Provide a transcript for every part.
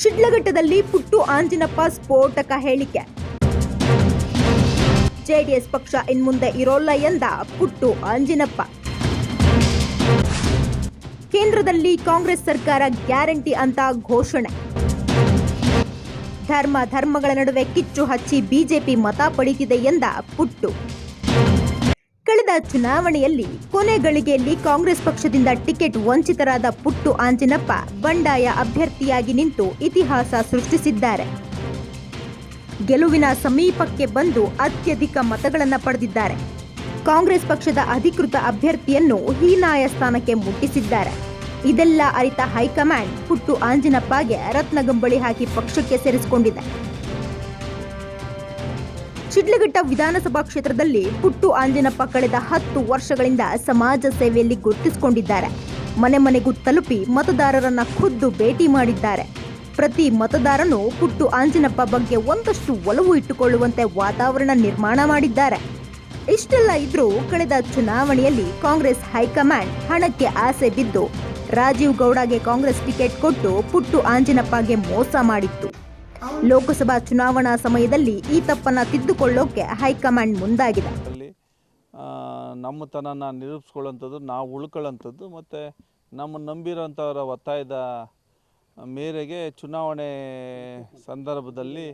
ಶಿಡ್ಲಘಟ್ಟದಲ್ಲಿ ಪುಟ್ಟು ಆಂಜಿನಪ್ಪ ಸ್ಫೋಟಕ ಹೇಳಿಕೆ. ಜೆಡಿಎಸ್ ಪಕ್ಷ ಇನ್ಮುಂದೆ ಇರೋಲ್ಲ ಎಂದ ಪುಟ್ಟು ಆಂಜಿನಪ್ಪ. ಕೇಂದ್ರದಲ್ಲಿ ಕಾಂಗ್ರೆಸ್ ಸರ್ಕಾರ ಗ್ಯಾರಂಟಿ ಅಂತ ಘೋಷಣೆ. ಧರ್ಮಗಳ ನಡುವೆ ಕಿಚ್ಚು ಹಚ್ಚಿ ಬಿಜೆಪಿ ಮತ ಪಡೆದಿದೆ ಎಂದ ಪುಟ್ಟು. ಕಳೆದ ಚುನಾವಣೆಯಲ್ಲಿ ಕೊನೆ ಗಳಿಗೆಯಲ್ಲಿ ಕಾಂಗ್ರೆಸ್ ಪಕ್ಷದಿಂದ ಟಿಕೆಟ್ ವಂಚಿತರಾದ ಪುಟ್ಟು ಆಂಜಿನಪ್ಪ ಬಂಡಾಯ ಅಭ್ಯರ್ಥಿಯಾಗಿ ನಿಂತು ಇತಿಹಾಸ ಸೃಷ್ಟಿಸಿದ್ದಾರೆ. ಗೆಲುವಿನ ಸಮೀಪಕ್ಕೆ ಬಂದು ಅತ್ಯಧಿಕ ಮತಗಳನ್ನು ಪಡೆದಿದ್ದಾರೆ. ಕಾಂಗ್ರೆಸ್ ಪಕ್ಷದ ಅಧಿಕೃತ ಅಭ್ಯರ್ಥಿಯನ್ನು ಹೀನಾಯ ಸ್ಥಾನಕ್ಕೆ ಮುಟ್ಟಿಸಿದ್ದಾರೆ. ಇದೆಲ್ಲ ಅರಿತ ಹೈಕಮಾಂಡ್ ಪುಟ್ಟು ಆಂಜಿನಪ್ಪಗೆ ರತ್ನಗಂಬಳಿ ಹಾಕಿ ಪಕ್ಷಕ್ಕೆ ಸೇರಿಸಿಕೊಂಡಿದೆ. ಶಿಡ್ಲಘಟ್ಟ ವಿಧಾನಸಭಾ ಕ್ಷೇತ್ರದಲ್ಲಿ ಪುಟ್ಟು ಆಂಜಿನಪ್ಪ ಕಳೆದ 10 ವರ್ಷಗಳಿಂದ ಸಮಾಜ ಸೇವೆಯಲ್ಲಿ ಗುರುತಿಸಿಕೊಂಡಿದ್ದಾರೆ. ಮನೆ ಮನೆಗೂ ತಲುಪಿ ಮತದಾರರನ್ನ ಖುದ್ದು ಭೇಟಿ ಮಾಡಿದ್ದಾರೆ. ಪ್ರತಿ ಮತದಾರನು ಪುಟ್ಟು ಆಂಜಿನಪ್ಪ ಬಗ್ಗೆ ಒಂದಷ್ಟು ಒಲವು ಇಟ್ಟುಕೊಳ್ಳುವಂತೆ ವಾತಾವರಣ ನಿರ್ಮಾಣ ಮಾಡಿದ್ದಾರೆ. ಇಷ್ಟೆಲ್ಲ ಇದ್ರೂ ಕಳೆದ ಚುನಾವಣೆಯಲ್ಲಿ ಕಾಂಗ್ರೆಸ್ ಹೈಕಮಾಂಡ್ ಹಣಕ್ಕೆ ಆಸೆ ಬಿದ್ದು ರಾಜೀವ್ ಗೌಡಗೆ ಕಾಂಗ್ರೆಸ್ ಟಿಕೆಟ್ ಕೊಟ್ಟು ಪುಟ್ಟು ಆಂಜಿನಪ್ಪಗೆ ಮೋಸ ಮಾಡಿತ್ತು. ಲೋಕಸಭಾ ಚುನಾವಣಾ ಸಮಯದಲ್ಲಿ ಈ ತಪ್ಪನ್ನ ತಿದ್ದುಕೊಳ್ಳೋಕೆ ಹೈಕಮಾಂಡ್ ಮುಂದಾಗಿದೆ. ನಮ್ಮತನನ ನಿರೂಪಿಸ್ಕೊಳ್ಳೋಂಥದ್ದು, ನಾವು ಉಳ್ಕೊಳ್ಳೋಂಥದ್ದು ಮತ್ತು ನಮ್ಮ ನಂಬಿರೋಂಥವರ ಒತ್ತಾಯದ ಮೇರೆಗೆ ಚುನಾವಣೆ ಸಂದರ್ಭದಲ್ಲಿ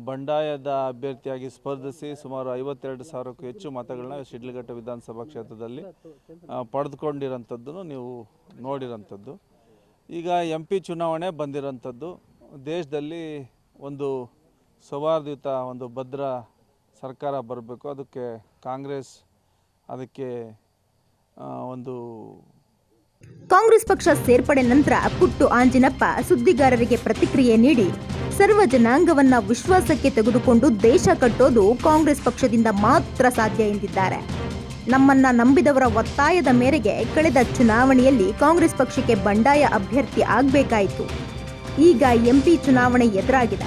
ಬಂಡಾಯದ ಅಭ್ಯರ್ಥಿಯಾಗಿ ಸ್ಪರ್ಧಿಸಿ ಸುಮಾರು 52,000ಕ್ಕೂ ಹೆಚ್ಚು ಮತಗಳನ್ನ ಶಿಡ್ಲಘಟ್ಟ ವಿಧಾನಸಭಾ ಕ್ಷೇತ್ರದಲ್ಲಿ ಪಡೆದುಕೊಂಡಿರೋಂಥದ್ದನ್ನು ನೀವು ನೋಡಿರೋಂಥದ್ದು. ಈಗ MP ಚುನಾವಣೆ ಬಂದಿರೋಂಥದ್ದು. ದೇಶದಲ್ಲಿ ಒಂದು ಸೌಹಾರ್ದಯುತ ಒಂದು ಭದ್ರ ಸರ್ಕಾರ ಬರಬೇಕು. ಅದಕ್ಕೆ ಕಾಂಗ್ರೆಸ್ ಕಾಂಗ್ರೆಸ್ ಪಕ್ಷ ಸೇರ್ಪಡೆ ನಂತರ ಪುಟ್ಟು ಆಂಜಿನಪ್ಪ ಸುದ್ದಿಗಾರರಿಗೆ ಪ್ರತಿಕ್ರಿಯೆ ನೀಡಿ, ಸರ್ವ ಜನಾಂಗವನ್ನ ವಿಶ್ವಾಸಕ್ಕೆ ತೆಗೆದುಕೊಂಡು ದೇಶ ಕಟ್ಟೋದು ಕಾಂಗ್ರೆಸ್ ಪಕ್ಷದಿಂದ ಮಾತ್ರ ಸಾಧ್ಯ ಎಂದಿದ್ದಾರೆ. ನಮ್ಮನ್ನ ನಂಬಿದವರ ಒತ್ತಾಯದ ಮೇರೆಗೆ ಕಳೆದ ಚುನಾವಣೆಯಲ್ಲಿ ಕಾಂಗ್ರೆಸ್ ಪಕ್ಷಕ್ಕೆ ಬಂಡಾಯ ಅಭ್ಯರ್ಥಿ ಆಗಬೇಕಾಯಿತು. ಈಗ MP ಚುನಾವಣೆ ಎದುರಾಗಿದೆ.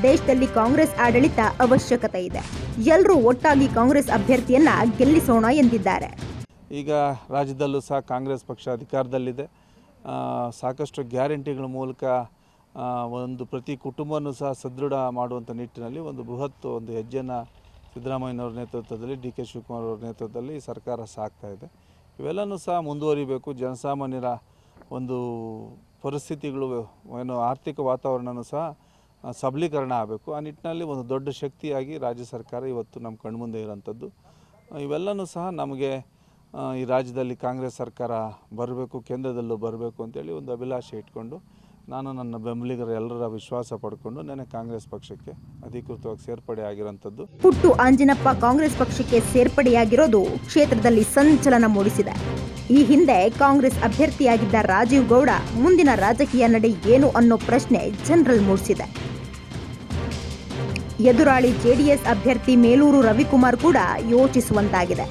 ದೇಶದಲ್ಲಿ ಕಾಂಗ್ರೆಸ್ ಆಡಳಿತ ಅವಶ್ಯಕತೆ ಇದೆ. ಎಲ್ಲರೂ ಒಟ್ಟಾಗಿ ಕಾಂಗ್ರೆಸ್ ಅಭ್ಯರ್ಥಿಯನ್ನ ಗೆಲ್ಲಿಸೋಣ ಎಂದಿದ್ದಾರೆ. ಈಗ ರಾಜ್ಯದಲ್ಲೂ ಸಹ ಕಾಂಗ್ರೆಸ್ ಪಕ್ಷ ಅಧಿಕಾರದಲ್ಲಿದೆ. ಸಾಕಷ್ಟು ಗ್ಯಾರಂಟಿಗಳ ಮೂಲಕ ಒಂದು ಪ್ರತಿ ಕುಟುಂಬನೂ ಸಹ ಸದೃಢ ಮಾಡುವಂಥ ನಿಟ್ಟಿನಲ್ಲಿ ಒಂದು ಬೃಹತ್ ಒಂದು ಹೆಜ್ಜೆಯನ್ನು ಸಿದ್ದರಾಮಯ್ಯನವ್ರ ನೇತೃತ್ವದಲ್ಲಿ, DK ಶಿವಕುಮಾರ್ ಅವರ ನೇತೃತ್ವದಲ್ಲಿ ಸರ್ಕಾರ ಸಾಗ್ತಾ ಇದೆ. ಇವೆಲ್ಲನೂ ಸಹ ಮುಂದುವರಿಬೇಕು. ಜನಸಾಮಾನ್ಯರ ಒಂದು ಪರಿಸ್ಥಿತಿಗಳು ಆರ್ಥಿಕ ವಾತಾವರಣನೂ ಸಹ ಸಬಲೀಕರಣ ಆಗಬೇಕು. ಆ ನಿಟ್ಟಿನಲ್ಲಿ ಒಂದು ದೊಡ್ಡ ಶಕ್ತಿಯಾಗಿ ರಾಜ್ಯ ಸರ್ಕಾರ ಇವತ್ತು ನಮ್ಮ ಕಣ್ಮುಂದೆ ಇರೋಂಥದ್ದು. ಇವೆಲ್ಲನೂ ಸಹ ನಮಗೆ ಈ ರಾಜ್ಯದಲ್ಲಿ ಕಾಂಗ್ರೆಸ್ ಸರ್ಕಾರ ಬರಬೇಕು, ಕೇಂದ್ರದಲ್ಲೂ ಬರಬೇಕು ಅಂತೇಳಿ ಒಂದು ಅಭಿಲಾಷೆ ಇಟ್ಕೊಂಡು ನಾನು ನನ್ನ ಬೆಂಬಲಿಗರ ಎಲ್ಲರ ವಿಶ್ವಾಸ ಪಡ್ಕೊಂಡು ನೆನೆ ಕಾಂಗ್ರೆಸ್ ಪಕ್ಷಕ್ಕೆ ಅಧಿಕೃತವಾಗಿ ಸೇರ್ಪಡೆ ಆಗಿರೋಂಥದ್ದು. ಪುಟ್ಟು ಆಂಜಿನಪ್ಪ ಕಾಂಗ್ರೆಸ್ ಪಕ್ಷಕ್ಕೆ ಸೇರ್ಪಡೆಯಾಗಿರೋದು ಕ್ಷೇತ್ರದಲ್ಲಿ ಸಂಚಲನ ಮೂಡಿಸಿದೆ. ಈ ಹಿಂದೆ ಕಾಂಗ್ರೆಸ್ ಅಭ್ಯರ್ಥಿಯಾಗಿದ್ದ ರಾಜೀವ್ ಗೌಡ ಮುಂದಿನ ರಾಜಕೀಯ ನಡೆ ಏನು ಅನ್ನೋ ಪ್ರಶ್ನೆ ಜನರಲ್ಲಿ ಮೂಡಿಸಿದೆ. ಎದುರಾಳಿ JDS ಅಭ್ಯರ್ಥಿ ಮೇಲೂರು ರವಿಕುಮಾರ್ ಕೂಡ ಯೋಚಿಸುವಂತಾಗಿದೆ.